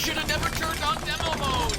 should have never turned on demo mode.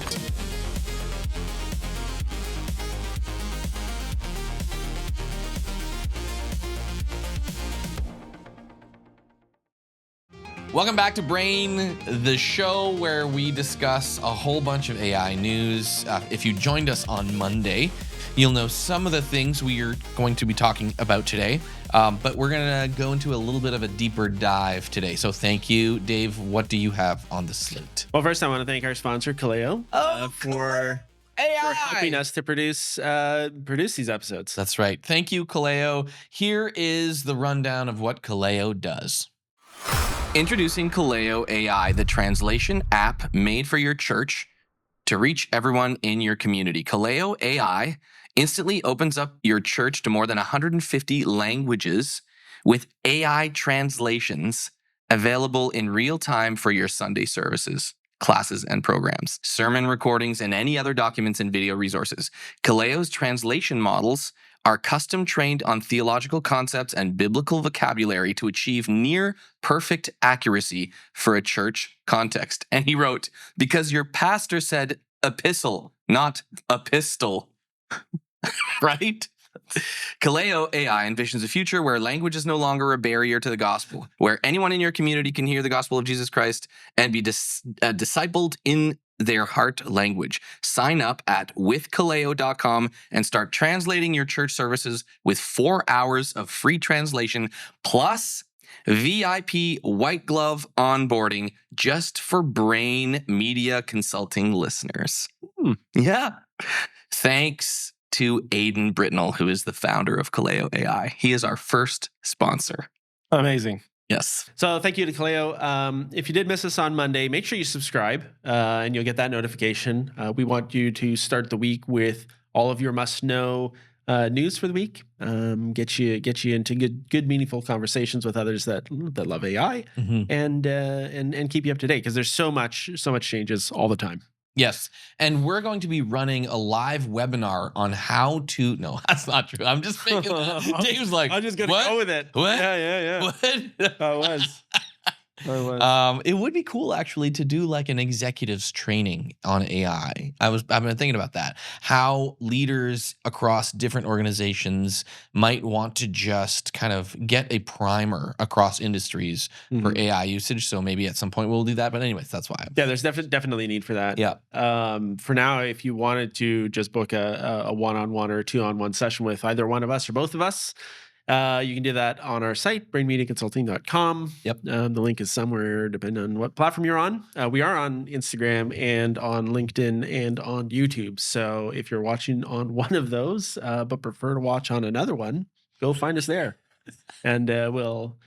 Welcome back to Brain, the show where we discuss a whole bunch of AI news. If you joined us on Monday, you'll know some of the things we are going to be talking about today. But we're going to go into a little bit of a deeper dive today. So thank you, Dave. What do you have on the slate? Well, first I want to thank our sponsor, Kaleo, for helping us to produce these episodes. That's right. Thank you, Kaleo. Here is the rundown of what Kaleo does. Introducing Kaleo AI, the translation app made for your church to reach everyone in your community. Kaleo AI instantly opens up your church to more than 150 languages with AI translations available in real time for your Sunday services, classes, and programs, sermon recordings, and any other documents and video resources. Kaleo's translation models are custom trained on theological concepts and biblical vocabulary to achieve near perfect accuracy for a church context. And he wrote, because your pastor said epistle, not a pistol. Right? Kaleo AI envisions a future where language is no longer a barrier to the gospel, where anyone in your community can hear the gospel of Jesus Christ and be discipled in their heart language. Sign up at withkaleo.com and start translating your church services with 4 hours of free translation plus VIP white glove onboarding just for Brain Media Consulting listeners. Yeah. Thanks to Aidan Britnell, who is the founder of Kaleo AI. He is our first sponsor. Amazing. Yes. So thank you to Kaleo. If you did miss us on Monday, make sure you subscribe and you'll get that notification. We want you to start the week with all of your must-know news for the week. Get you into good, meaningful conversations with others that love AI, and keep you up to date because there's so much changes all the time. Yes. And we're going to be running a live webinar on how to... No, that's not true. I'm just thinking that. Dave's like, I'm just going to go with it. What? Yeah. What? I was. It would be cool actually to do like an executives training on AI. I've been thinking about that. How leaders across different organizations might want to just kind of get a primer across industries for AI usage. So maybe at some point we'll do that. But anyways, that's why. Yeah, there's definitely a need for that. Yeah. For now, if you wanted to just book a one-on-one or a two-on-one session with either one of us or both of us, you can do that on our site, brainmediaconsulting.com. Yep. The link is somewhere, depending on what platform you're on. We are on Instagram and on LinkedIn and on YouTube. So if you're watching on one of those, but prefer to watch on another one, go find us there, and we'll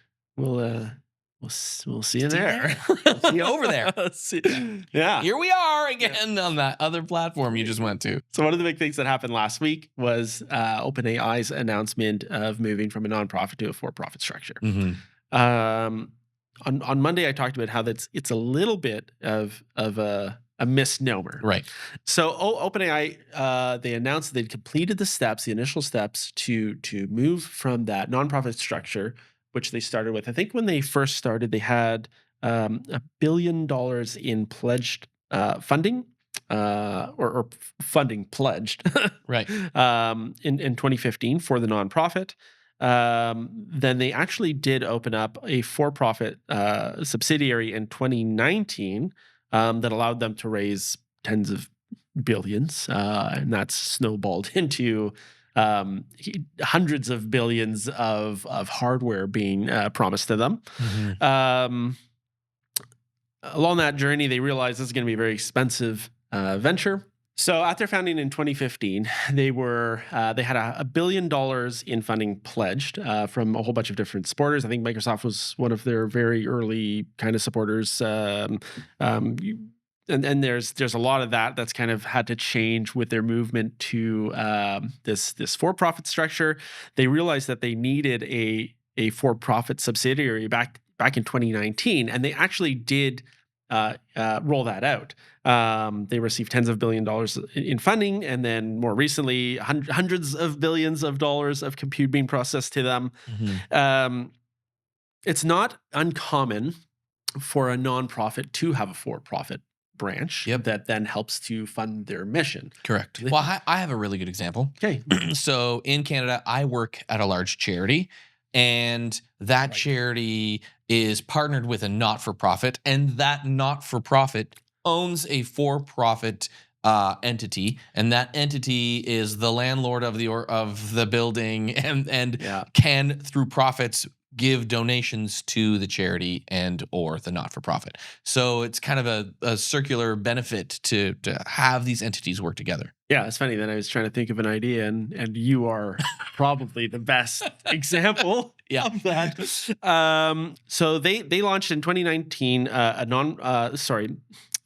see you there. See you over there. Yeah. Here we are again on that other platform you just went to. So one of the big things that happened last week was OpenAI's announcement of moving from a nonprofit to a for-profit structure. On Monday, I talked about how it's a little bit of a misnomer. Right. So OpenAI, they announced they'd completed the initial steps to move from that nonprofit structure, which they started with. I think when they first started, they had $1 billion in pledged funding, or funding pledged, Right. in 2015 for the nonprofit. Then they actually did open up a for-profit subsidiary in 2019 that allowed them to raise tens of billions, and that's snowballed into hundreds of billions of hardware being promised to them. Along that journey, they realized this is going to be a very expensive venture. So at their founding in 2015, they had $1 billion in funding pledged from a whole bunch of different supporters. I think Microsoft was one of their very early kind of supporters. And there's a lot of that's kind of had to change with their movement to this for-profit structure. They realized that they needed a for-profit subsidiary back in 2019, and they actually did roll that out. They received tens of billions of dollars in funding, and then more recently, hundreds of billions of dollars of compute being processed to them. It's not uncommon for a nonprofit to have a for-profit branch Yep. that then helps to fund their mission. Correct. Well, I have a really good example. Okay. So in Canada, I work at a large charity, and that Right. charity is partnered with a not-for-profit, and that not-for-profit owns a for-profit entity, and that entity is the landlord of the building, and Yeah. can, through profits, give donations to the charity and or the not-for-profit. So it's kind of a circular benefit to have these entities work together. Yeah, it's funny that I was trying to think of an idea, and you are probably the best example Yeah. of that. So they launched in 2019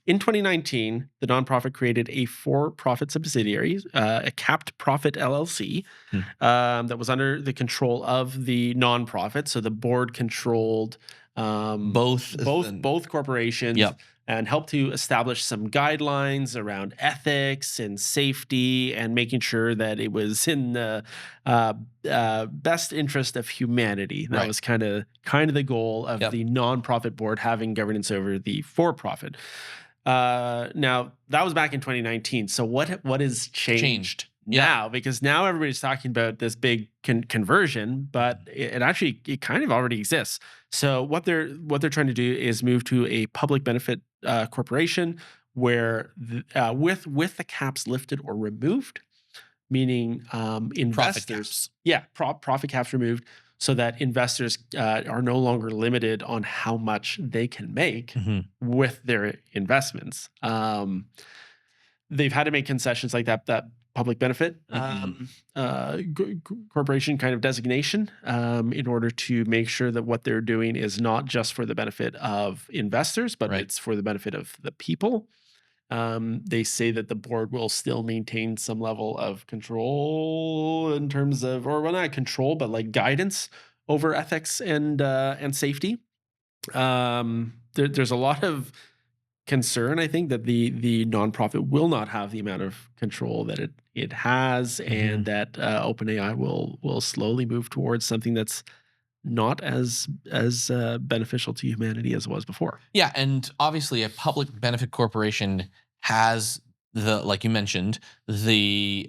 in 2019, the nonprofit created a for-profit subsidiary, a capped profit LLC, that was under the control of the nonprofit. So the board controlled Both corporations. Yep. And helped to establish some guidelines around ethics and safety and making sure that it was in the best interest of humanity. That Right. was kind of the goal of Yep. the nonprofit board having governance over the for-profit. Now that was back in 2019. So what has changed now? Because now everybody's talking about this big conversion, but it actually kind of already exists. So what they're trying to do is move to a public benefit corporation where with the caps lifted or removed, meaning investors, profit caps removed, so that investors are no longer limited on how much they can make with their investments. They've had to make concessions like that public benefit corporation kind of designation in order to make sure that what they're doing is not just for the benefit of investors, but it's for the benefit of the people. They say that the board will still maintain some level of control in terms of, or well, not control, but like guidance over ethics and safety. There's a lot of concern, I think, that the nonprofit will not have the amount of control that it has, and that OpenAI will slowly move towards something that's not as beneficial to humanity as it was before. Yeah, and obviously a public benefit corporation has like you mentioned, the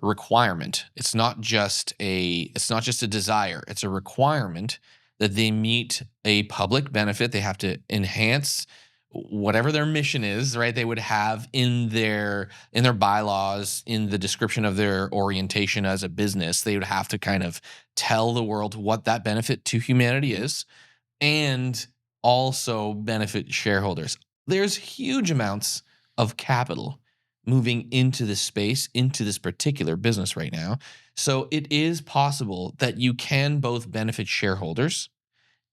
requirement. It's not just a desire, it's a requirement that they meet a public benefit. They have to enhance whatever their mission is, right? They would have in their bylaws, in the description of their orientation as a business, they would have to kind of tell the world what that benefit to humanity is, and also benefit shareholders. There's huge amounts of capital moving into this space, into this particular business right now. So it is possible that you can both benefit shareholders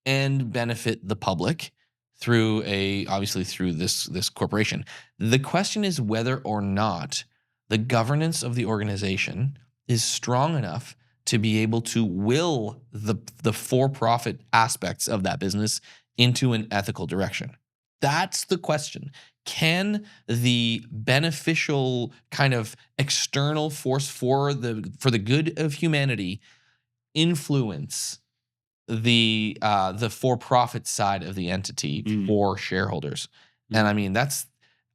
and benefit the public through this corporation. The question is whether or not the governance of the organization is strong enough to be able to will the for-profit aspects of that business into an ethical direction. That's the question. Can the beneficial kind of external force for the good of humanity influence the for-profit side of the entity for shareholders? And I mean, that's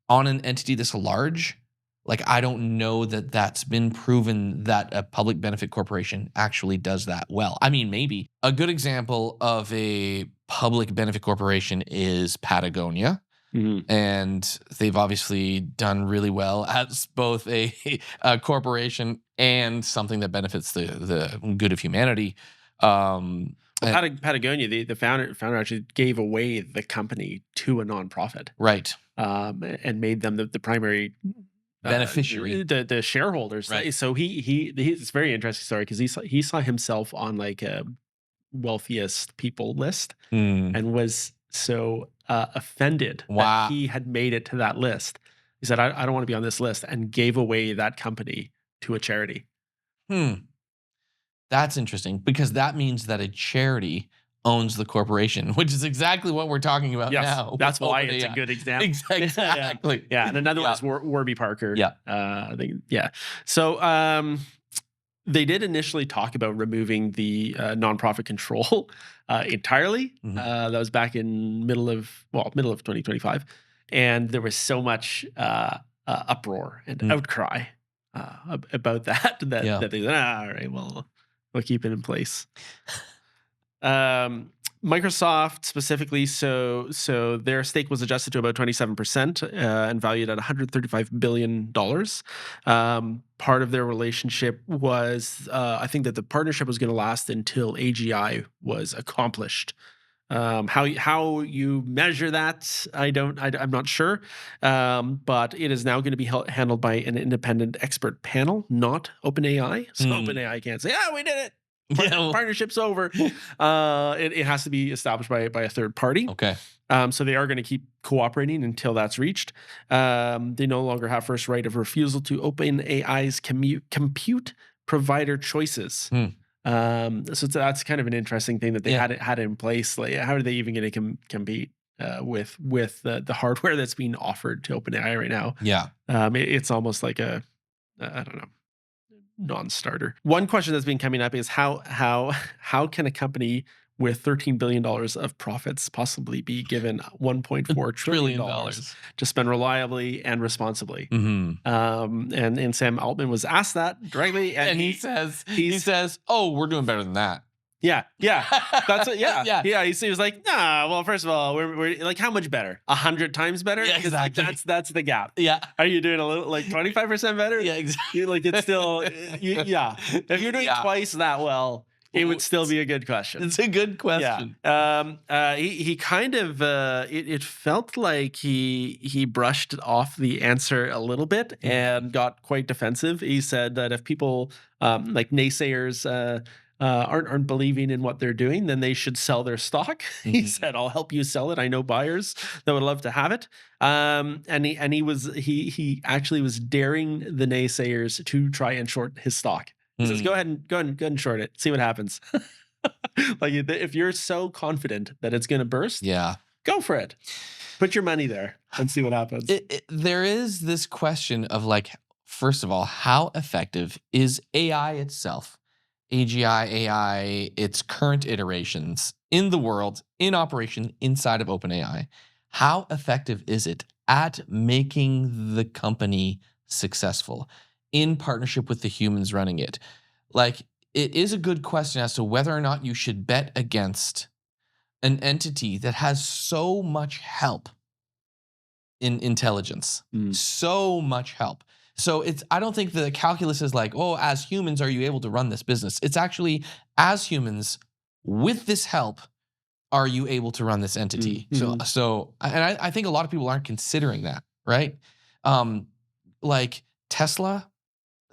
on an entity this large. Like, I don't know that that's been proven that a public benefit corporation actually does that well. I mean, maybe. A good example of a public benefit corporation is Patagonia. And they've obviously done really well as both a corporation and something that benefits the good of humanity. Patagonia, the founder actually gave away the company to a nonprofit, right? And made them the primary beneficiary, the shareholders. Right. So it's a very interesting story because he saw himself on like a wealthiest people list and was so offended that he had made it to that list. He said, I don't want to be on this list, and gave away that company to a charity. That's interesting, because that means that a charity owns the corporation, which is exactly what we're talking about now. That's why it's a good example. Exactly. Yeah. And another one is Warby Parker. Yeah. So they did initially talk about removing the nonprofit control entirely. That was back in middle of 2025. And there was so much uproar and outcry about that that they said, all right, well, we'll keep it in place. Microsoft specifically, so their stake was adjusted to about 27% and valued at $135 billion. Part of their relationship was, I think that the partnership was going to last until AGI was accomplished. How you measure that, I'm not sure. But it is now going to be handled by an independent expert panel, not OpenAI. So OpenAI can't say, we did it. Partnership's over. It has to be established by a third party. Okay. So they are going to keep cooperating until that's reached. They no longer have first right of refusal to OpenAI's compute provider choices. So that's kind of an interesting thing that they had in place. Like, how are they even going to compete with the hardware that's being offered to OpenAI right now? Yeah. It's almost like I don't know, non-starter. One question that's been coming up is how can a company with $13 billion of profits possibly be given $1.4 trillion to spend reliably and responsibly? And Sam Altman was asked that directly, and he says, "Oh, we're doing better than that." Yeah, that's it. Yeah. He was like, "Nah, well, first of all, we're like, how much better? 100 times better? Yeah, exactly. That's the gap. Yeah. Are you doing a little like 25% better? Yeah, exactly. Like it's still, If you're doing twice that well, it would still be a good question. It's a good question. Yeah. He kind of it felt like he brushed off the answer a little bit and got quite defensive. He said that if people like naysayers aren't believing in what they're doing, then they should sell their stock. He said, "I'll help you sell it. I know buyers that would love to have it." And he actually was daring the naysayers to try and short his stock. He says, "Go ahead and short it. See what happens." Like if you're so confident that it's going to burst, go for it. Put your money there and see what happens. There is this question of like, first of all, how effective is AI itself? AGI, AI, its current iterations in the world, in operation inside of OpenAI. How effective is it at making the company successful in partnership with the humans running it? Like, it is a good question as to whether or not you should bet against an entity that has so much help in intelligence, so much help. So I don't think the calculus is like, oh, as humans, are you able to run this business? It's actually, as humans, with this help, are you able to run this entity? So, and I think a lot of people aren't considering that, right? Like Tesla,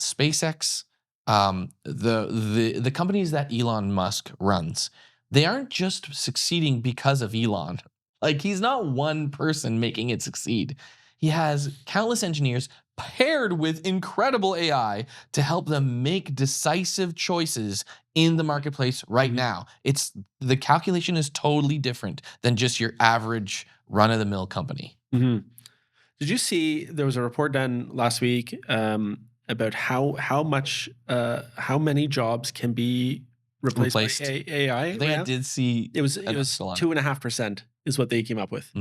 SpaceX, the companies that Elon Musk runs, they aren't just succeeding because of Elon. Like, he's not one person making it succeed. He has countless engineers paired with incredible AI to help them make decisive choices in the marketplace right now. The calculation is totally different than just your average run-of-the-mill company. Did you see there was a report done last week about how many jobs can be replaced by AI? I think I did see it was 2.5% is what they came up with.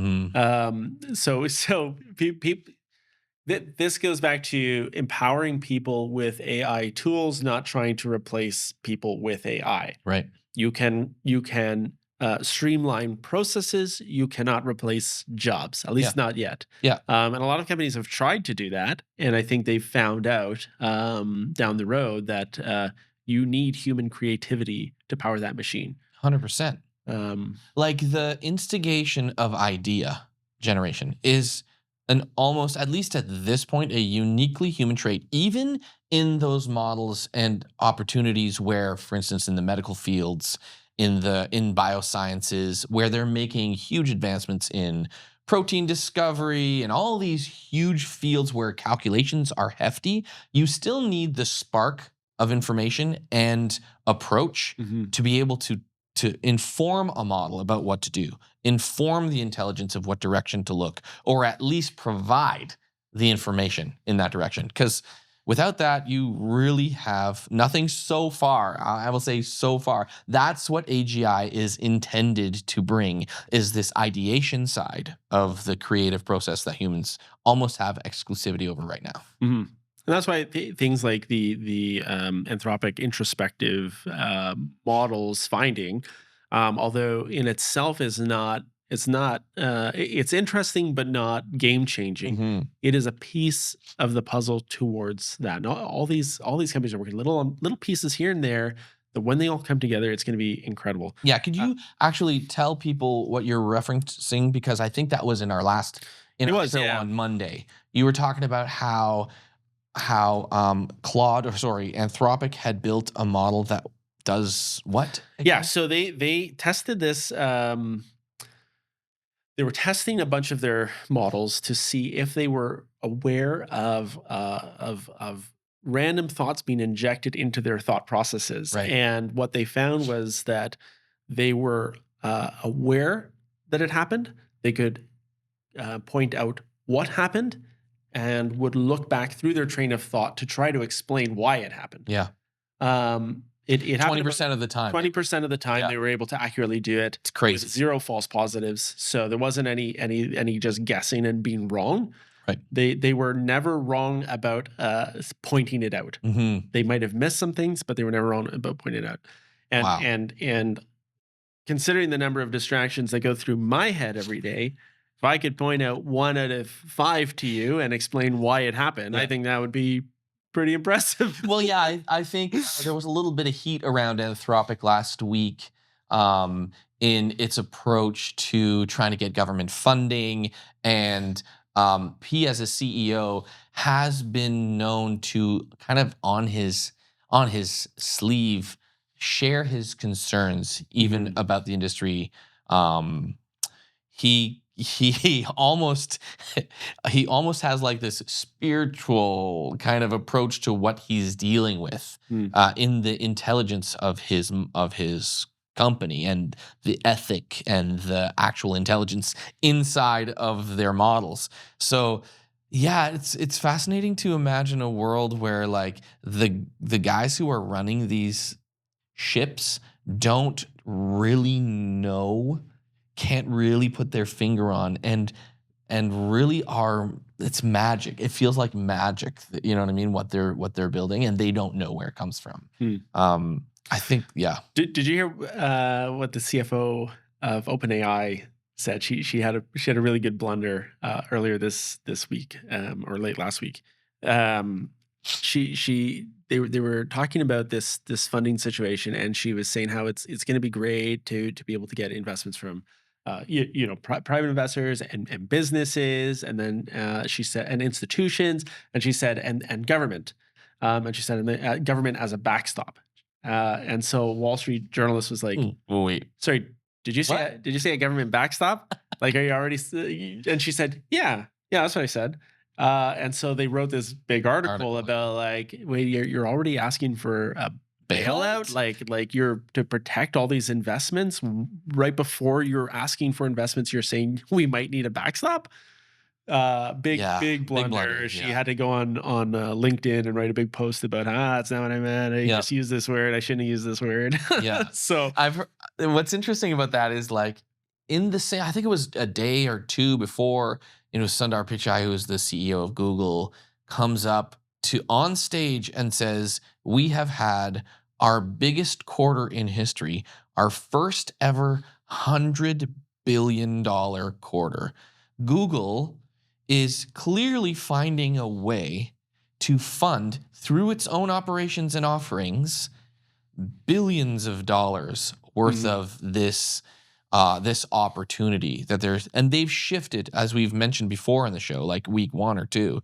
So people. This goes back to empowering people with AI tools, not trying to replace people with AI. Right. You can streamline processes. You cannot replace jobs, at least not yet. Yeah. And a lot of companies have tried to do that, and I think they've found out down the road that you need human creativity to power that machine. 100%. Like the instigation of idea generation is an almost, at least at this point, a uniquely human trait, even in those models and opportunities where, for instance, in the medical fields, in biosciences, where they're making huge advancements in protein discovery and all these huge fields where calculations are hefty, you still need the spark of information and approach to be able to inform a model about what to do, inform the intelligence of what direction to look, or at least provide the information in that direction. Because Without that, you really have nothing so far. I will say so far. That's what AGI is intended to bring, is this ideation side of the creative process that humans almost have exclusivity over right now. Mm-hmm. And that's why things like the anthropic introspective models finding, although in itself is not, it's interesting but not game changing. Mm-hmm. It is a piece of the puzzle towards that. And all these companies are working little pieces here and there. That when they all come together, it's going to be incredible. Yeah, could you actually tell people what you're referencing? Because I think that was in our last show on Monday. You were talking about how Anthropic had built a model that does what? Yeah, so they tested this. They were testing a bunch of their models to see if they were aware of random thoughts being injected into their thought processes. Right. And what they found was that they were aware that it happened. They could point out what happened and would look back through their train of thought to try to explain why it happened. Yeah. It happened 20% of the time. 20% of the time they were able to accurately do it. It's crazy. With 0 false positives. So there wasn't any just guessing and being wrong. Right. They were never wrong about pointing it out. Mm-hmm. They might have missed some things, but they were never wrong about pointing it out. And Wow. and considering the number of distractions that go through my head every day, if I could point out 1 out of 5 to you and explain why it happened, I think that would be pretty impressive. Well, yeah, I think there was a little bit of heat around Anthropic last week in its approach to trying to get government funding. And he, as a CEO, has been known to kind of on his sleeve share his concerns, even about the industry. He almost has like this spiritual kind of approach to what he's dealing with in the intelligence of his company and the ethic and the actual intelligence inside of their models. So yeah, it's fascinating to imagine a world where like the guys who are running these ships don't really know, can't really put their finger on, and really it's magic. It feels like magic, you know what I mean, what they're building, and they don't know where it comes from. I think, yeah. Did you hear what the CFO of OpenAI said? She had a really good blunder earlier this week or late last week. They were talking about this funding situation, and she was saying how it's going to be great to be able to get investments from private investors and businesses, and then she said, and institutions, and she said, and government, and she said, and government as a backstop. And so Wall Street journalist was like, wait, sorry, did you say a government backstop? Like, are you already? And she said, yeah, that's what I said. And so they wrote this big article about like, wait, you're already asking for a bailout? Like you're to protect all these investments right before you're asking for investments. You're saying we might need a backstop. Big blunder. She had to go on LinkedIn and write a big post about, that's not what I meant. I just used this word. I shouldn't have used this word. Yeah. So I've heard, what's interesting about that is like in the same, I think it was a day or two before, Sundar Pichai, who is the CEO of Google, comes up on stage and says, we have had our biggest quarter in history, our first ever $100 billion quarter. Google is clearly finding a way to fund through its own operations and offerings billions of dollars worth of this opportunity that and they've shifted, as we've mentioned before in the show, like week 1 or 2,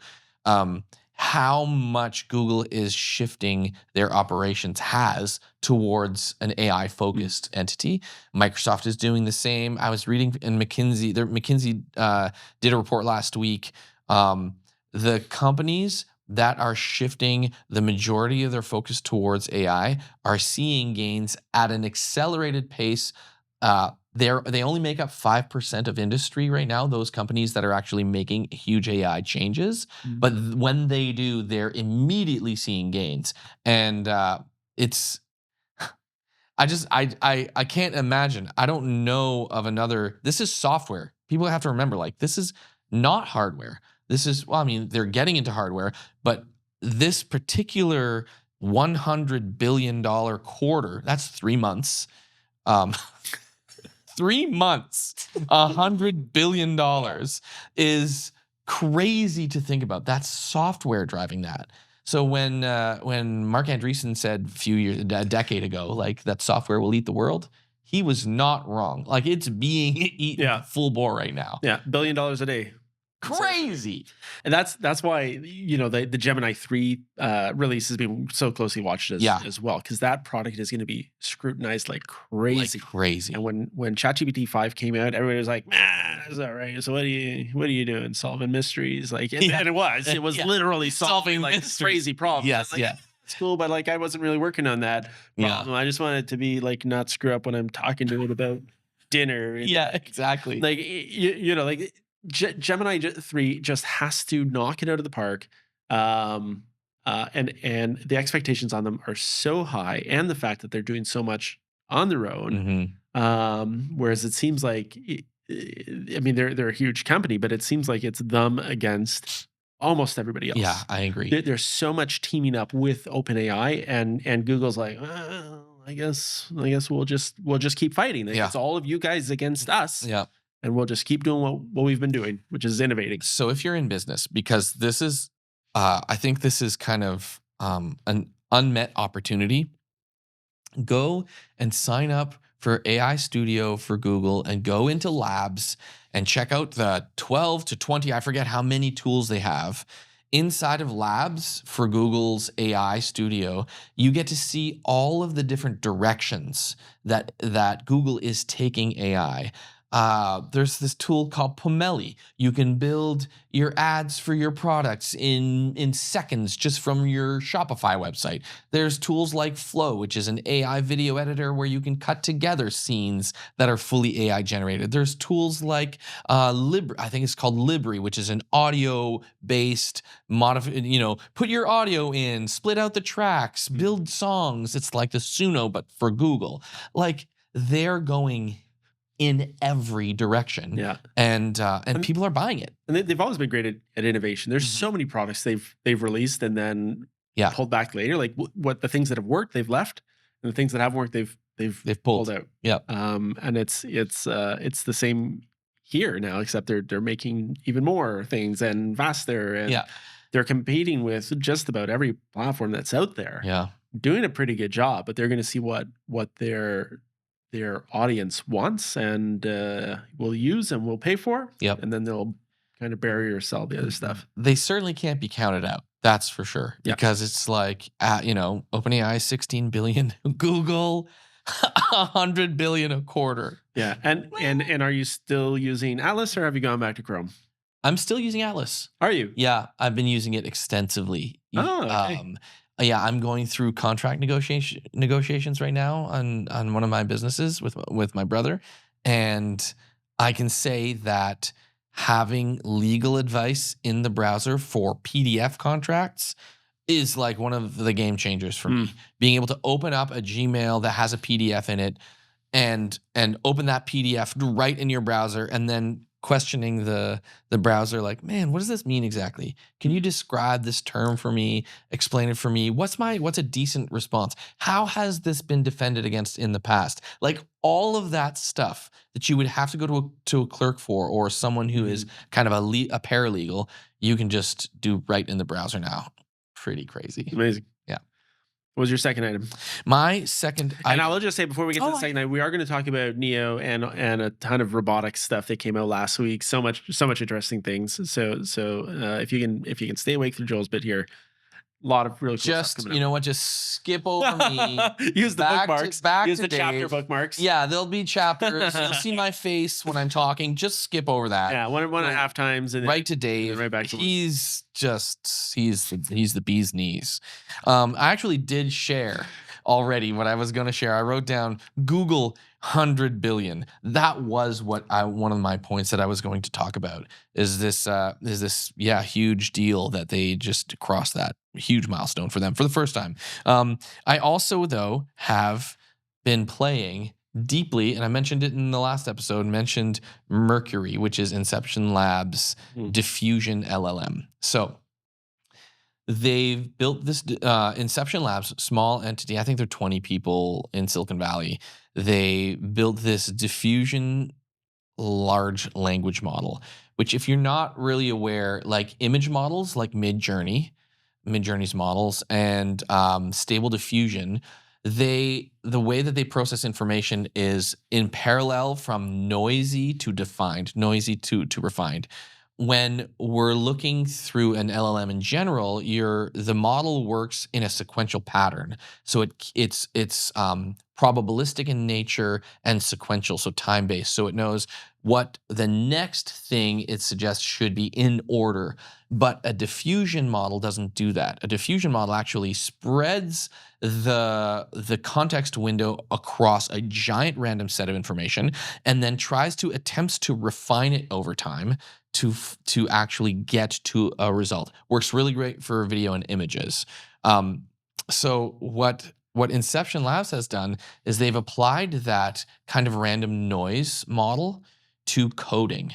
how much Google is shifting their operations has towards an AI focused entity. Microsoft is doing the same. I was reading in McKinsey did a report last week. The companies that are shifting the majority of their focus towards AI are seeing gains at an accelerated pace they only make up 5% of industry right now, those companies that are actually making huge AI changes. But when they do, they're immediately seeing gains. And it's I can't imagine. I don't know of another. This is software. People have to remember, like, this is not hardware. This is, well, I mean, they're getting into hardware, but this particular $100 billion quarter, that's 3 months. 3 months, $100 billion is crazy to think about. That's software driving that. So when Mark Andreessen said a decade ago, like, that software will eat the world, he was not wrong. Like, it's being eaten full bore right now. Yeah, $1 billion a day. Crazy. And that's why, the Gemini 3 release has been so closely watched as well, because that product is going to be scrutinized like crazy. And when ChatGPT 5 came out, everybody was like, is that right? So what are you doing? Solving mysteries? Like, and it was literally solving like this crazy problem. Yes, like, it's cool, but like, I wasn't really working on that problem. Yeah. I just wanted it to be like not screw up when I'm talking to it about dinner. Yeah, exactly. Like, like, Gemini 3 just has to knock it out of the park. And the expectations on them are so high, and the fact that they're doing so much on their own. Whereas it seems like, I mean, they're a huge company, but it seems like it's them against almost everybody else. Yeah, I agree. There's so much teaming up with OpenAI, and Google's like, I guess we'll just keep fighting. Like, it's all of you guys against us. Yeah. And we'll just keep doing what we've been doing, which is innovating. So if you're in business, because this is, I think this is kind of an unmet opportunity, go and sign up for AI Studio for Google and go into labs and check out the 12 to 20, I forget how many tools they have. Inside of labs for Google's AI Studio, you get to see all of the different directions that Google is taking AI. There's this tool called Pomeli. You can build your ads for your products in seconds just from your Shopify website. There's tools like Flow, which is an AI video editor where you can cut together scenes that are fully AI generated. There's tools like Libri, I think it's called Libri, which is an audio-based put your audio in, split out the tracks, build songs. It's like the Suno, but for Google. Like, they're going in every direction. Yeah. And people are buying it. And they've always been great at innovation. There's so many products they've released and then pulled back later. Like, what the things that have worked, they've left, and the things that haven't worked, they've pulled out. Yeah. And it's the same here now, except they're making even more things and faster, and they're competing with just about every platform that's out there. Yeah. Doing a pretty good job, but they're going to see what their audience wants and will use and will pay for. Yep. And then they'll kind of bury or sell the other stuff. They certainly can't be counted out. That's for sure. Because it's like, OpenAI 16 billion, Google 100 billion a quarter. Yeah. And are you still using Atlas, or have you gone back to Chrome? I'm still using Atlas. Are you? Yeah, I've been using it extensively. Oh, okay. Yeah, I'm going through contract negotiations right now on one of my businesses with my brother, and I can say that having legal advice in the browser for PDF contracts is like one of the game changers for me. Being able to open up a Gmail that has a PDF in it and open that PDF right in your browser, and then questioning the browser, like, man, what does this mean exactly? Can you describe this term for me? Explain it for me. What's a decent response? How has this been defended against in the past? Like, all of that stuff that you would have to go to a clerk for, or someone who is kind of a paralegal, you can just do right in the browser now. Pretty crazy. Amazing. Yeah. What was your second item? My second, and I will just say before we get to the second item, we are going to talk about Neo and a ton of robotics stuff that came out last week. So much interesting things. So if you can stay awake through Joel's bit here, a lot of really cool stuff coming up. Just skip over me. Use the bookmarks. Use the Dave. chapter bookmarks. Yeah, there'll be chapters. You'll see my face when I'm talking. Just skip over that. Yeah, one and a half times. And right to Dave. Right back to he's the bee's knees. I actually did share already what I was going to share. I wrote down Google 100 billion. That was one of my points that I was going to talk about is this huge deal that they just crossed that huge milestone for them for the first time. I also though have been playing deeply, and I mentioned it in the last episode, mentioned Mercury, which is Inception Labs' diffusion LLM. So they've built this Inception Labs, small entity. I think they're 20 people in Silicon Valley. They built this diffusion large language model, which if you're not really aware, like image models like Midjourney's models and Stable Diffusion, the way that they process information is in parallel from noisy to defined, noisy to refined. When we're looking through an LLM in general, the model works in a sequential pattern. So it's probabilistic in nature and sequential, so time-based. So it knows what the next thing it suggests should be in order. But a diffusion model doesn't do that. A diffusion model actually spreads the context window across a giant random set of information and then attempts to refine it over time to actually get to a result. Works really great for video and images. So what Inception Labs has done is they've applied that kind of random noise model to coding.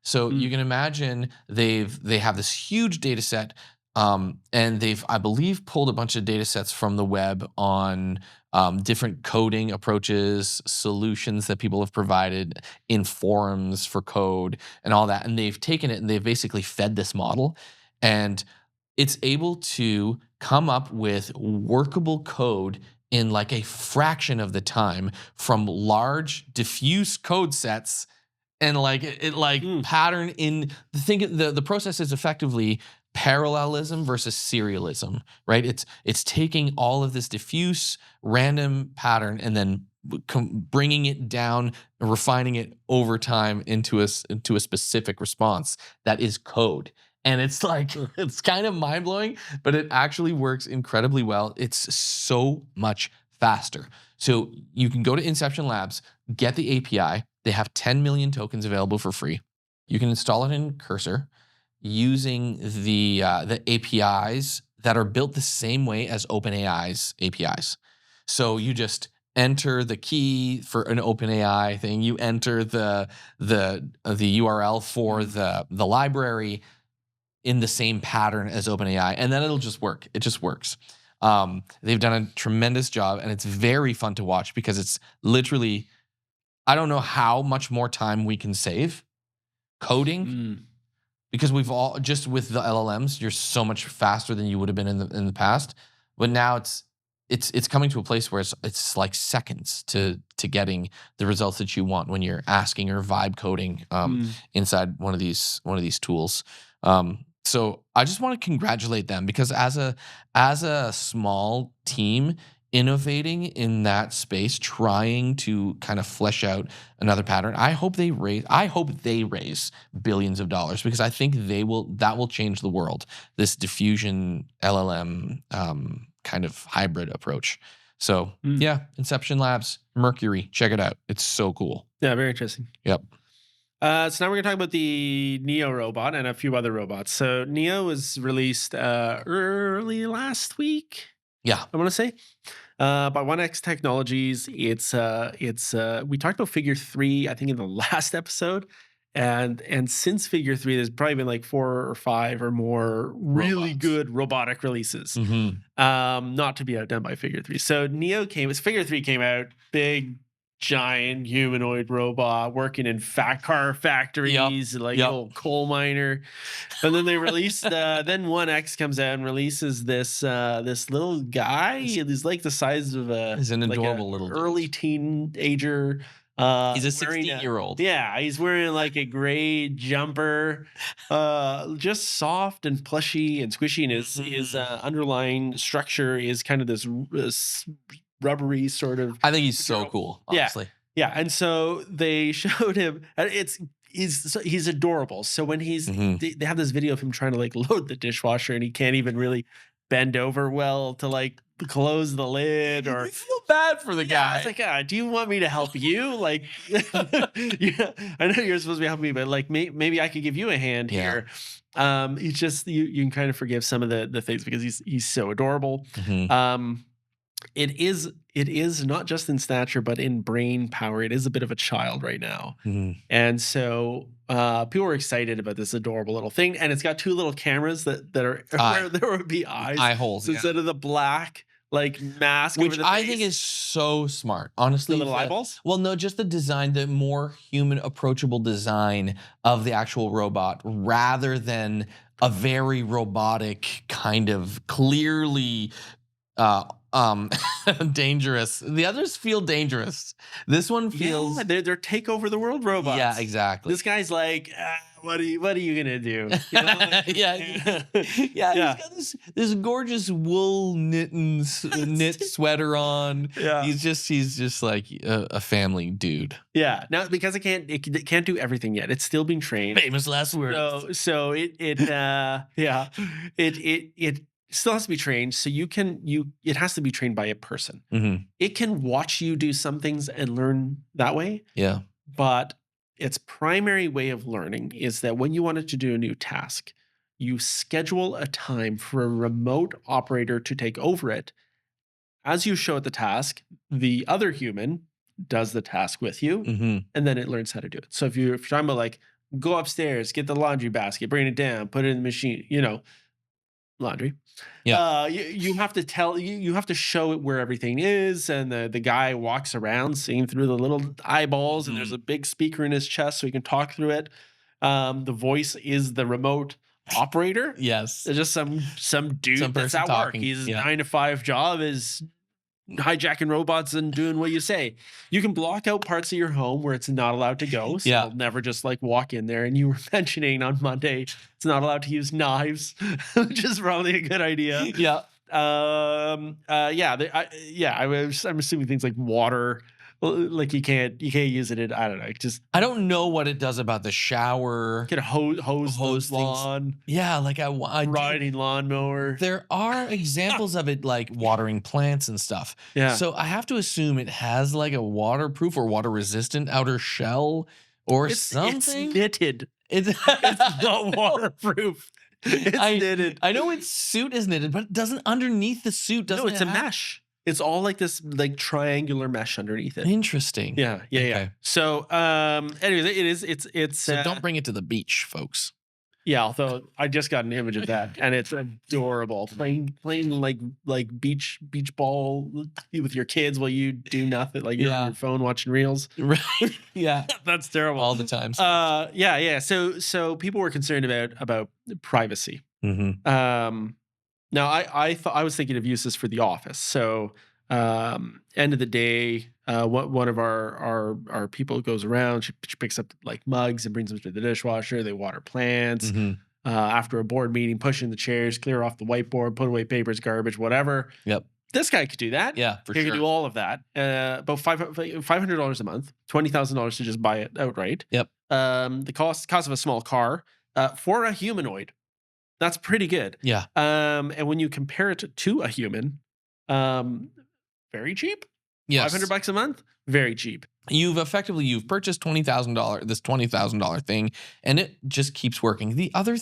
So you can imagine they have this huge data set, and they've, I believe, pulled a bunch of data sets from the web on different coding approaches, solutions that people have provided in forums for code and all that. And they've taken it and they've basically fed this model, and it's able to come up with workable code in like a fraction of the time from large diffuse code sets. And like pattern in the process is effectively parallelism versus serialism, right? It's taking all of this diffuse random pattern and then bringing it down, refining it over time into a specific response that is code. And it's like, it's kind of mind blowing, but it actually works incredibly well. It's so much faster. So you can go to Inception Labs, get the API. They have 10 million tokens available for free. You can install it in Cursor using the APIs that are built the same way as OpenAI's APIs. So you just enter the key for an OpenAI thing. You enter the URL for the library in the same pattern as OpenAI, and then it'll just work. It just works. They've done a tremendous job, and it's very fun to watch because it's literally, I don't know how much more time we can save coding because we've all, just with the LLMs, you're so much faster than you would have been in the past. But now it's coming to a place where it's like seconds to getting the results that you want when you're asking or vibe coding inside one of these tools. So I just want to congratulate them because as a small team innovating in that space, trying to kind of flesh out another pattern, I hope they raise billions of dollars because I think that will change the world. This diffusion LLM kind of hybrid approach. So yeah, Inception Labs, Mercury, check it out. It's so cool. Yeah, very interesting. Yep. So now we're going to talk about the Neo robot and a few other robots. So Neo was released early last week. Yeah, I want to say by 1X Technologies. It's we talked about Figure 3, I think, in the last episode, and since Figure 3, there's probably been like 4 or 5 or more really good robotic releases. Not to be outdone by Figure 3. So Figure 3 came out, big, giant humanoid robot working in car factories, little coal miner. And then they released then 1X comes out and releases this little guy. He's like the size of he's an adorable little early teenager. He's a 16-year-old. Yeah, he's wearing like a gray jumper, just soft and plushy and squishy, and his underlying structure is kind of this rubbery sort of. I think he's so cool, honestly. Yeah. And so they showed him, and he's adorable. So when they have this video of him trying to like load the dishwasher, and he can't even really bend over well to like close the lid, or You feel bad for the guy. it's like, do you want me to help you? Like, yeah, I know you're supposed to be helping me, but like maybe I could give you a hand Yeah. here. It's just you can kind of forgive some of the things because he's so adorable. Mhm. It is not just in stature, but in brain power. It is a bit of a child right now. Mhm. And so people are excited about this adorable little thing. And it's got two little cameras that are where there would be eyes. Eye holes, So yeah. instead of the black like mask over Which the I face, think is so smart. Honestly, the little eyeballs. well, no, just the design, the more human approachable design of the actual robot rather than a very robotic kind of clearly uh dangerous. The others feel dangerous. This one feels They're take over the world robots. yeah, exactly. This guy's like, what are you gonna do? You know, like, yeah. He's got this gorgeous wool knit sweater on. Yeah. He's just like a family dude. Yeah. Now because it can't do everything yet. It's still being trained. Famous last words. So it still has to be trained. So it has to be trained by a person. Mhm. It can watch you do some things and learn that way. Yeah. But its primary way of learning is that when you want it to do a new task, you schedule a time for a remote operator to take over it. As you show it the task, the other human does the task with you, Mhm. and then it learns how to do it. So if you're talking about like, go upstairs, get the laundry basket, bring it down, put it in the machine, laundry. Yeah. You have to you have to show it where everything is, and the guy walks around seeing through the little eyeballs, and there's a big speaker in his chest so he can talk through it. The voice is the remote operator. Yes. There's just some dude Some that's person at talking, work. His yeah. 9 to 5 job is hijacking robots and doing what you say. You can block out parts of your home where it's not allowed to go. So Yeah. you'll never just like walk in there. And you were mentioning on Monday, it's not allowed to use knives, which is probably a good idea. Yeah. I'm assuming things like water, like you can't use it in, I don't know, just I don't know what it does about the shower. get a hose Hose the things. lawn, Yeah, like I riding lawnmower. there are examples of it like watering plants and stuff. Yeah. So I have to assume it has like a waterproof or water resistant outer shell or something. It's knitted. It's It's not waterproof. It's knitted. I know its suit is knitted, but it doesn't underneath the suit. Doesn't No, it's it a have- mesh. It's all like this like triangular mesh underneath it. Interesting. Yeah. Okay. So anyways, it's So don't bring it to the beach, folks. yeah, although I just got an image of that and it's adorable. Playing like beach ball with your kids while you do nothing, like you're on your phone watching reels. Right. Yeah. That's terrible. All the times. Yeah. So people were concerned about privacy. Mm-hmm. Now I was thinking of uses for the office. So end of the day, one of our people goes around. She picks up like mugs and brings them to the dishwasher. They water plants. Mm-hmm. After a board meeting, pushing the chairs, clear off the whiteboard, put away papers, garbage, whatever. Yep. This guy could do that. Yeah, for He sure. could do all of that. About $500 a month, $20,000 to just buy it outright. Yep. The cost of a small car for a humanoid. That's pretty good. Yeah. And when you compare it to a human, very cheap. Yes. $500 a month, very cheap. You've purchased this $20,000 thing, and it just keeps working. The other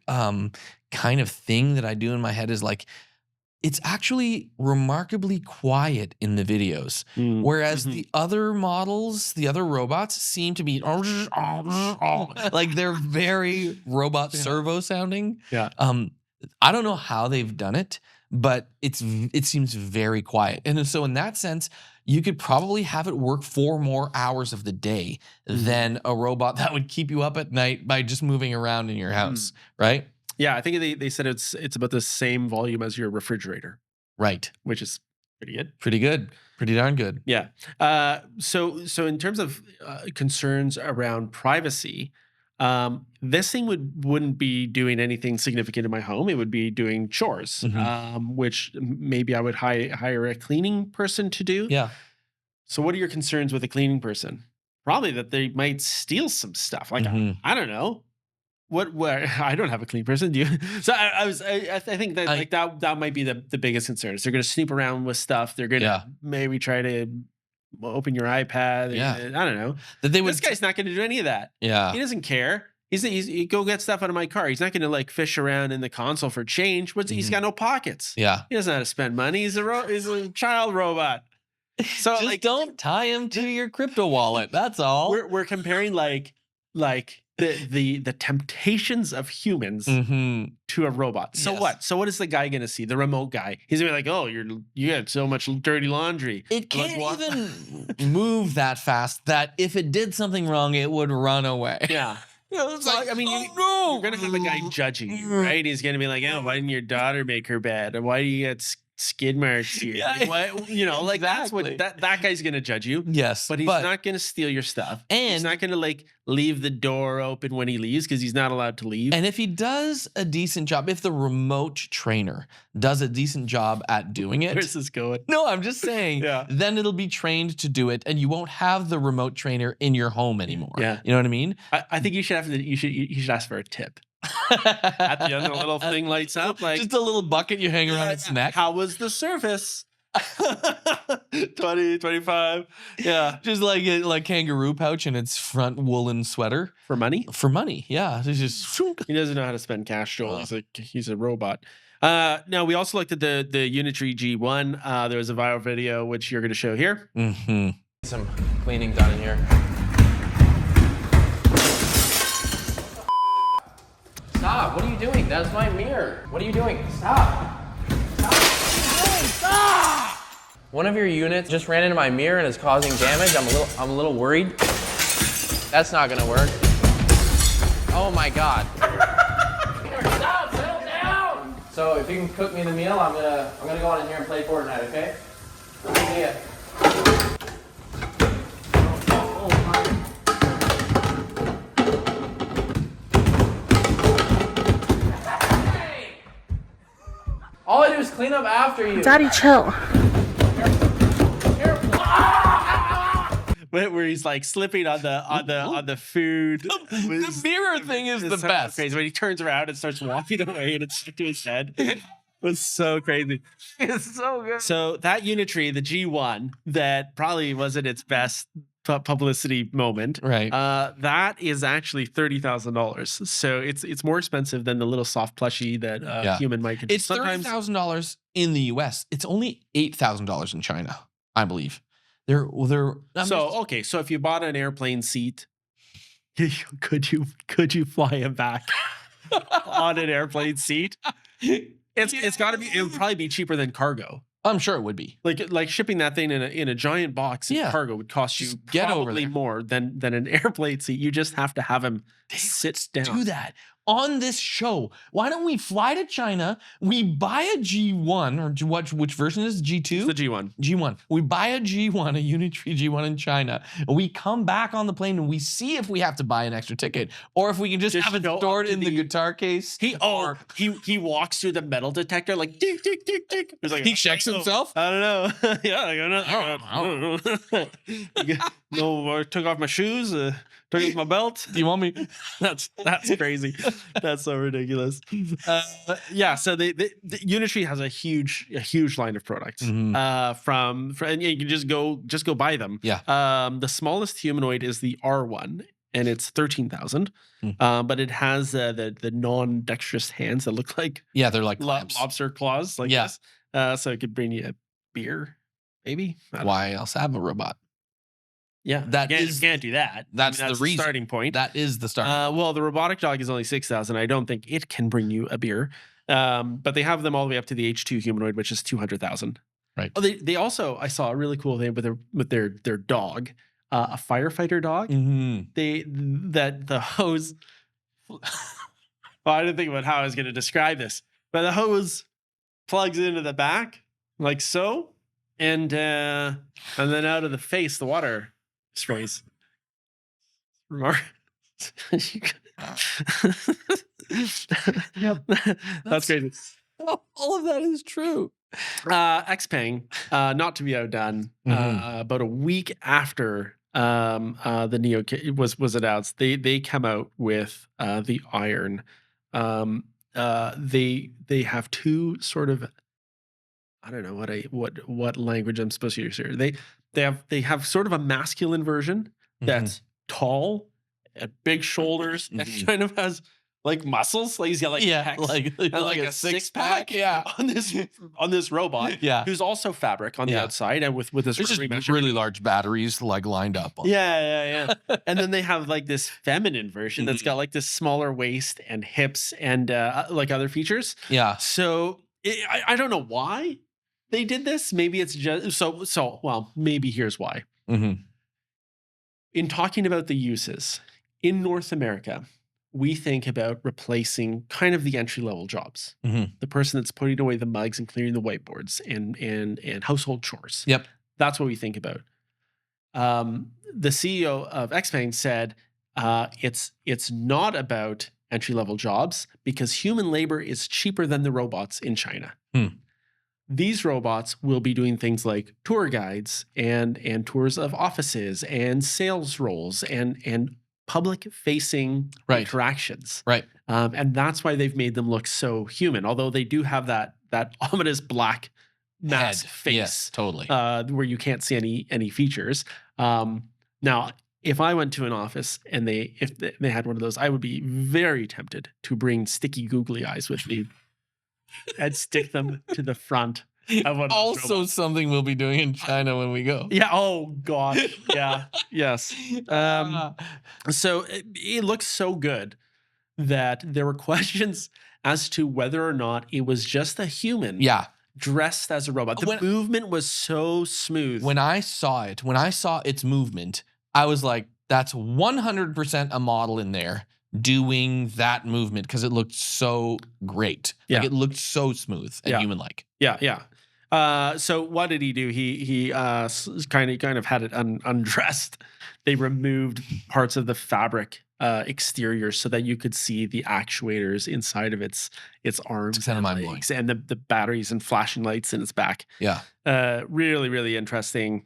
kind of thing that I do in my head is like, it's actually remarkably quiet in the videos. Whereas the other models, the other robots seem to be like they're very robot servo sounding. Yeah. I don't know how they've done it, but it seems very quiet. And so in that sense, you could probably have it work 4 more hours of the day than a robot that would keep you up at night by just moving around in your house, right? Yeah, I think they said it's about the same volume as your refrigerator, Right. which is pretty good. Pretty good. Pretty darn good. Yeah. So in terms of concerns around privacy, this thing wouldn't be doing anything significant in my home. It would be doing chores, which maybe I would hire a cleaning person to do. Yeah. So what are your concerns with a cleaning person? Probably that they might steal some stuff. Like, I don't know. Where I don't have a clean person. Do you? So I think that like that might be the biggest concern. Is they're going to snoop around with stuff. They're going to maybe try to open your iPad. I don't know. This guy's not going to do any of that. Yeah. He doesn't care. He's go get stuff out of my car. He's not going to like fish around in the console for change. He's got no pockets. Yeah. He doesn't know how to spend money. He's a child robot. So just like, don't tie him to your crypto wallet. That's all. We're comparing like the temptations of humans to a robot. So what? So what is the guy gonna see? The remote guy. He's gonna be like, oh, you got so much dirty laundry. It can't even move that fast that if it did something wrong, it would run away. Yeah. It's like, I mean, you're gonna have a guy judging you, right? He's gonna be like, oh, why didn't your daughter make her bed? Or why do you get skid marks here? What, like that's what that guy's gonna judge you. Yes, but he's not gonna steal your stuff, and he's not gonna like leave the door open when he leaves because he's not allowed to leave. And if he does a decent job, if the remote trainer does a decent job at doing it, where's this going? No, I'm just saying. Then it'll be trained to do it, and you won't have the remote trainer in your home anymore. Yeah, you know what I mean. I think you should ask for a tip. At the end, the little thing lights up, like just a little bucket you hang around its neck. How was the service? 20, 25. Yeah. Just like kangaroo pouch in its front woolen sweater. For money? For money, yeah. It's just he doesn't know how to spend cash, Joel. He's a robot. Now we also looked at the Unitree G1. There was a viral video which you're gonna show here. Some cleaning done in here. Stop! What are you doing? That's my mirror. What are you doing? Stop! Stop! What are you doing? Stop! One of your units just ran into my mirror and is causing damage. I'm a little worried. That's not gonna work. Oh my god! Stop! Settle down! So if you can cook me the meal, I'm gonna go on in here and play Fortnite. Okay? See ya. All I do is clean up after you. Daddy, chill. Where he's like slipping on the food. The mirror thing is the best. Crazy when he turns around and starts walking away and it's stuck to his head. It was so crazy. It's so good. So that Unitree, the G1, that probably wasn't its best publicity moment, right? That is actually $30,000. So it's more expensive than the little soft plushie that human might control. It's $30,000 in the US. It's only $8,000 in China, I believe. So if you bought an airplane seat, could you fly him back on an airplane seat? It's got to be. It would probably be cheaper than cargo. I'm sure it would be. Like shipping that thing in a giant box of cargo would cost you probably more than an airplane seat. You just have to have him sit down. Do that on this show. Why don't we fly to China? We buy a G1 or which version is G2? It's the G1. G1. We buy a G1, a Unitree G1 in China. And we come back on the plane and we see if we have to buy an extra ticket or if we can just have it stored in the guitar case. He walks through the metal detector like tick tick tick tick. Like, he checks himself. I don't know. Yeah, I don't know. No, I took off my shoes. Took off my belt. Do you want me? That's crazy. That's so ridiculous. So the Unitree has a huge line of products. And you can just go buy them. Yeah. The smallest humanoid is the R1, and it's 13,000. But it has the non-dexterous hands that look like they're like lobster claws, like this. So it could bring you a beer, maybe. Why else have a robot? Yeah, you can't do that. That's the reason. Starting point. That is the start. Well, the robotic dog is only 6,000. I don't think it can bring you a beer. But they have them all the way up to the H2 humanoid, which is 200,000. Right. Oh, they also, I saw a really cool thing with their dog, a firefighter dog. The hose. Well, I didn't think about how I was going to describe this, but the hose plugs into the back like so, and then out of the face the water sprays. That's crazy. All of that is true. Xpeng, not to be outdone, about a week after the Neo was announced. They come out with the Iron. They have two sort of, I don't know what language I'm supposed to use here. They have sort of a masculine version that's tall and big shoulders and kind of has like muscles. Like he's got like pecs and like a six pack. Yeah. on this robot. Yeah. Who's also fabric on the outside and with this There's just really large batteries like lined up. Yeah. And then they have like this feminine version that's got like this smaller waist and hips and like other features. Yeah. So I don't know why they did this. Maybe it's just so. Well, maybe here's why. In talking about the uses in North America, we think about replacing kind of the entry level jobs. The person that's putting away the mugs and clearing the whiteboards and household chores. Yep. That's what we think about. The CEO of Xpeng said it's not about entry level jobs because human labor is cheaper than the robots in China. These robots will be doing things like tour guides and tours of offices and sales roles and public facing interactions. Right. And that's why they've made them look so human. Although they do have that ominous black mask face. Yes, totally. Where you can't see any features. Now, if I went to an office and if they had one of those, I would be very tempted to bring sticky googly eyes with me and stick them to the front of one of those Also robots. something we'll be doing in China when we go. Yeah. Oh gosh. Yeah. Yes. So it looks so good that there were questions as to whether or not it was just a human dressed as a robot. The movement was so smooth. When I saw its movement, I was like, that's 100% a model in there doing that movement because it looked so great. Yeah. Like it looked so smooth and human-like. Yeah. So what did he do? He kind of had it undressed. They removed parts of the fabric exterior so that you could see the actuators inside of its arms It's kind of mind-blowing. legs and the batteries and flashing lights in its back. Yeah. Really, really interesting.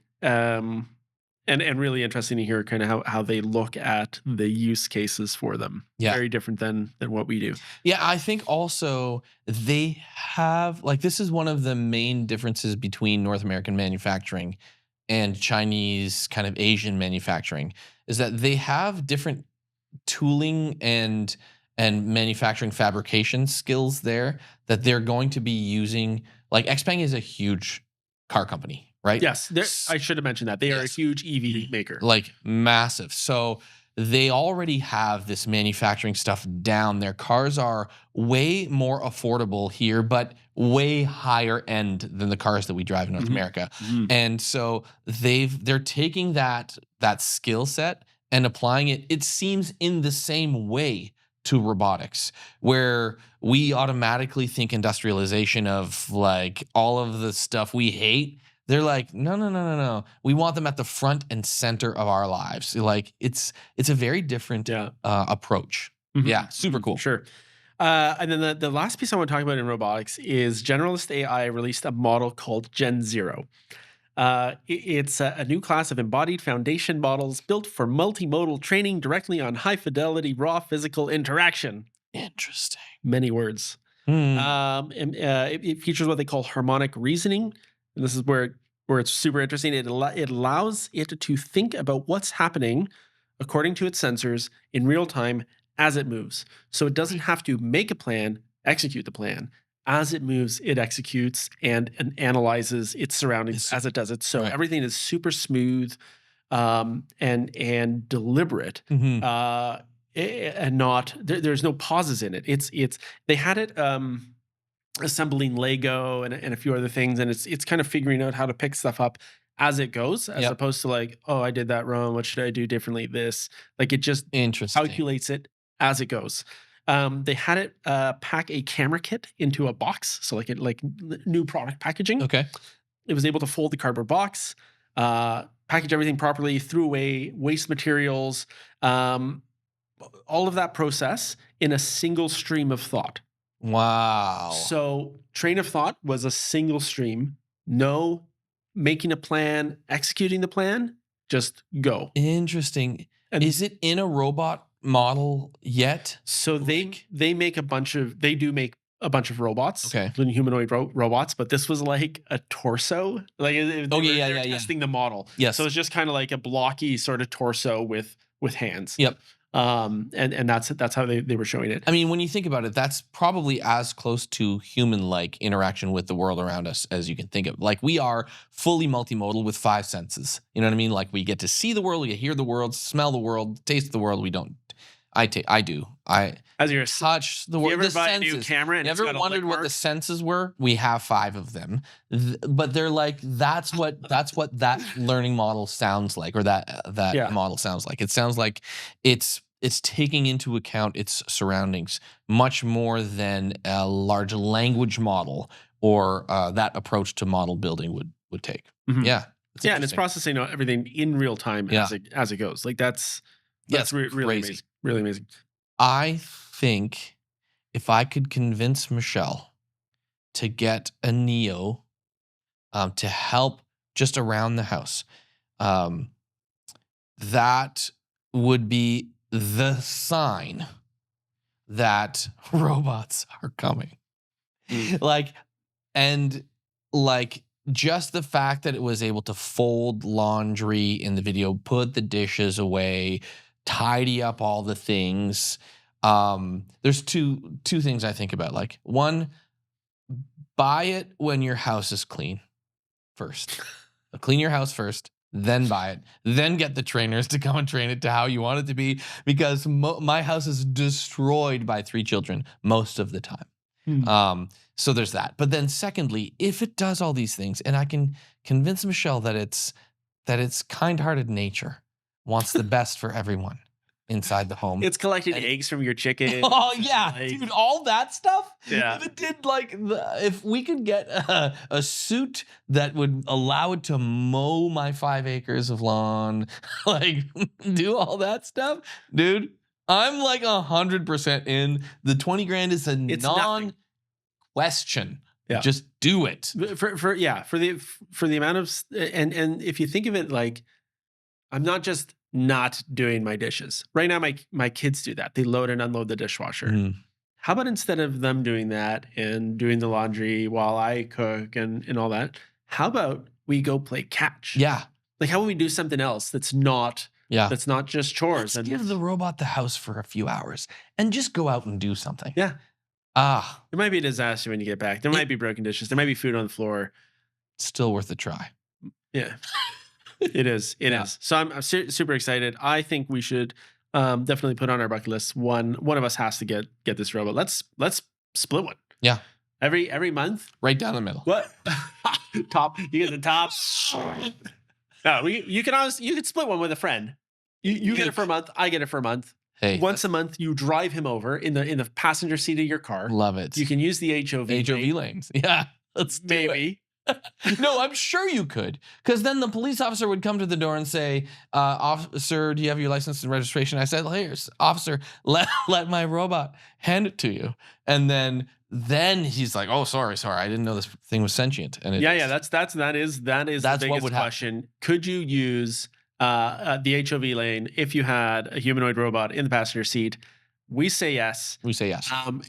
And really interesting to hear kind of how they look at the use cases for them. Yeah. Very different than what we do. Yeah, I think also they have, like, this is one of the main differences between North American manufacturing and Chinese kind of Asian manufacturing is that they have different tooling and manufacturing fabrication skills there that they're going to be using. Like Xpeng is a huge car company. Right? Yes, I should have mentioned that. They are a huge EV maker. Like massive. So they already have this manufacturing stuff down. Their cars are way more affordable here, but way higher end than the cars that we drive in North America. And so they're taking that skill set and applying it, it seems, in the same way to robotics, where we automatically think industrialization of like all of the stuff we hate. They're like, no. We want them at the front and center of our lives. Like it's a very different approach. Yeah, super cool. Sure. And then the last piece I want to talk about in robotics is Generalist AI released a model called Gen Zero. It's a new class of embodied foundation models built for multimodal training directly on high fidelity raw physical interaction. Interesting. Many words. It features what they call harmonic reasoning. And this is where it's super interesting. It allows it to think about what's happening according to its sensors in real time as it moves. So it doesn't have to make a plan, execute the plan. As it moves, it executes and analyzes its surroundings as it does it. So everything is super smooth and deliberate. And not there's no pauses in it. It's they had it assembling Lego and a few other things, and it's kind of figuring out how to pick stuff up as it goes, as opposed to like, oh, I did that wrong. What should I do differently? Like it just calculates it as it goes. They had it pack a camera kit into a box, so like new product packaging. Okay, it was able to fold the cardboard box, package everything properly, threw away waste materials, all of that process in a single stream of thought. Wow. So train of thought was a single stream, no making a plan, executing the plan, just go. Interesting. And Is it in a robot model yet? so they make a bunch of robots, Okay. including humanoid robots, but this was like a torso. Like they were testing the model. Yes. So it's just kind of like a blocky sort of torso with hands. Yep. And that's how they were showing it. I mean, when you think about it, that's probably as close to human-like interaction with the world around us as you can think of. Like, we are fully multimodal with 5 senses. You know what I mean? Like, we get to see the world, we get to hear the world, smell the world, taste the world. We don't. I do. As you're Touch the world. you ever The buy senses. a new camera and You it's ever got a wondered lick what the mark? senses were? We have 5 of them, but they're like that's what that learning model sounds like, or that model sounds like. It sounds like it's taking into account its surroundings much more than a large language model or that approach to model building would take. Mhm. Yeah, And it's processing everything in real time as it goes. Like that's really crazy. amazing. Really amazing. I think if I could convince Michelle to get a Neo to help just around the house, that would be the sign that robots are coming. Like just the fact that it was able to fold laundry in the video, put the dishes away, tidy up all the things. There's two things I think about. Like, one, buy it when your house is clean first. Clean your house first, then buy it, then get the trainers to come and train it to how you want it to be, because my house is destroyed by 3 children most of the time. So there's that. But then secondly, if it does all these things, and I can convince Michelle that it's kind-hearted nature wants the best for everyone inside the home. It's collecting eggs from your chicken. Oh yeah, dude, all that stuff. Yeah. If it did if we could get a suit that would allow it to mow my 5 acres of lawn, like do all that stuff, dude, I'm like 100% in. The 20 grand is a non-question. Yeah. Just do it. For the amount of and if you think of it, like, I'm not just not doing my dishes right now. My kids do that. They load and unload the dishwasher. How about instead of them doing that and doing the laundry while I cook and all that, how about we go play catch? Yeah. Like, how about we do something else that's not just chores? Let's give the robot the house for a few hours and just go out and do something. Yeah. It might be a disaster when you get back. There might be broken dishes. There might be food on the floor. Still worth a try. Yeah. It is. It is. So I'm super excited. I think we should definitely put on our bucket list. One of us has to get this robot. Let's split one. Yeah. Every month. Right down the middle. What? Top. You get the top. No, you can split one with a friend. You get it for a month. I get it for a month. Hey. Once a month, you drive him over in the passenger seat of your car. Love it. You can use the HOV lanes. Yeah. Let's do maybe. No, I'm sure you could. Because then the police officer would come to the door and say, officer, do you have your license and registration? I said, here's, officer, let my robot hand it to you. And then he's like, oh, sorry. I didn't know this thing was sentient. And that is the biggest question. Could you use the HOV lane if you had a humanoid robot in the passenger seat? We say yes.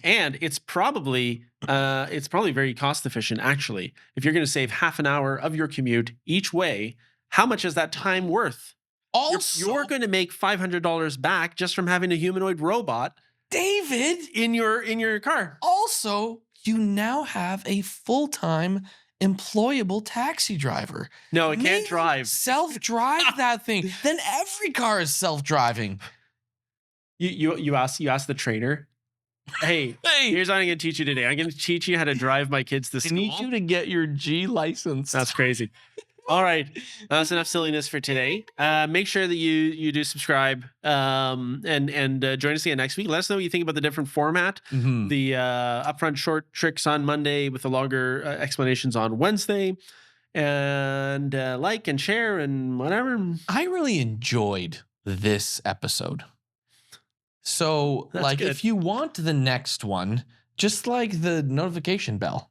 And it's probably very cost efficient, actually. If you're going to save half an hour of your commute each way, how much is that time worth? Also, you're going to make $500 back just from having a humanoid robot, David, in your car. Also, you now have a full-time employable taxi driver. No, it can't drive. Self-drive that thing. Then every car is self-driving. You ask the trainer, hey, here's what I'm going to teach you today. I'm going to teach you how to drive my kids to school. I need you to get your G license. That's crazy. All right. That's enough silliness for today. Make sure that you do subscribe and join us again next week. Let us know what you think about the different format. Mm-hmm. The upfront short tricks on Monday with the longer explanations on Wednesday. And like and share and whatever. I really enjoyed this episode. So, That's good. If you want the next one, just like the notification bell.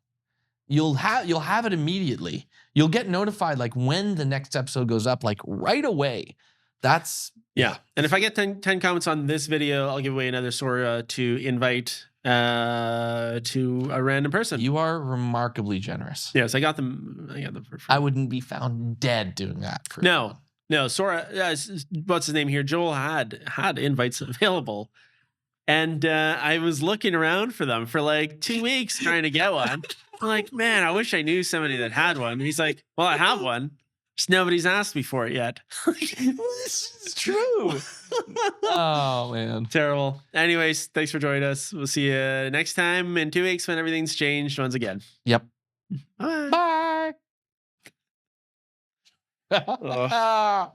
you'll have it immediately. You'll get notified like when the next episode goes up, like right away. That's Yeah. And if I get 10 comments on this video, I'll give away another Sora to invite to a random person. You are remarkably generous. Yes, I got them for free. I wouldn't be found dead doing that. No, Sora, what's his name here? Joel had invites available. And I was looking around for them for like 2 weeks trying to get one. I'm like, man, I wish I knew somebody that had one. And he's like, well, I have one. Just nobody's asked me for it yet. This is true. Oh, man. Terrible. Anyways, thanks for joining us. We'll see you next time in 2 weeks when everything's changed once again. Yep. Bye. Bye.